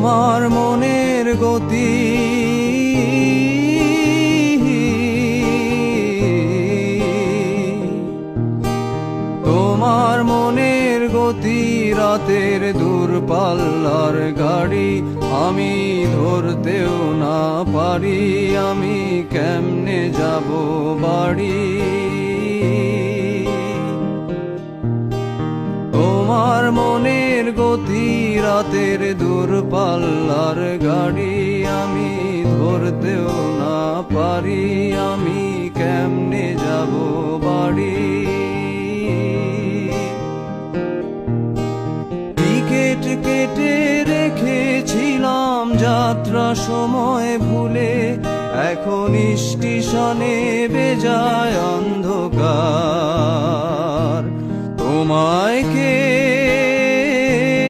তোমার মনের গতি তোমার মনের গতি রাতের দূরপাল্লার গাড়ি আমি ধরতেও না পারি আমি কেমনে যাব বাড়ি তোমার মনের গতি রাতের দূরপাল্লার গাড়ি আমি ধরতেও না পারি আমি কেমনে যাব বাড়ি টিকিট কেটে রেখেছিলাম যাত্রা সময় ভুলে এখন স্টেশনে বেজায় অন্ধকার তোমায় কে